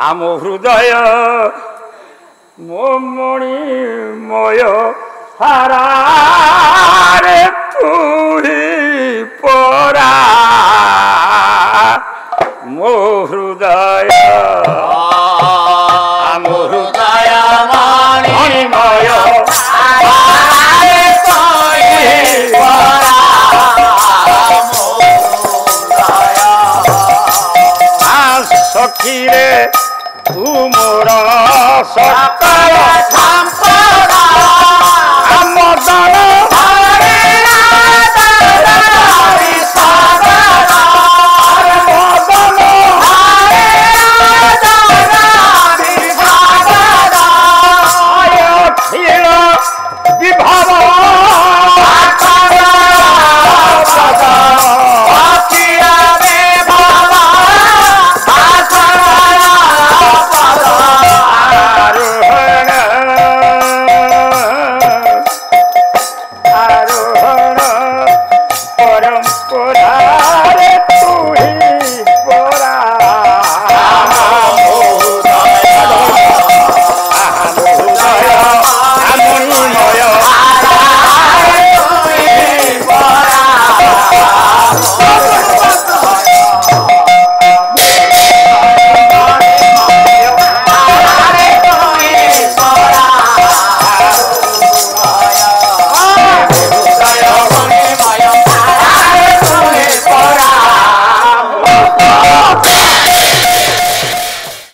आम हृदय मो मणिमय हारा रे तू ही परा मो हृदय आम हृदय मणिमय सखी रे तू मोर सकल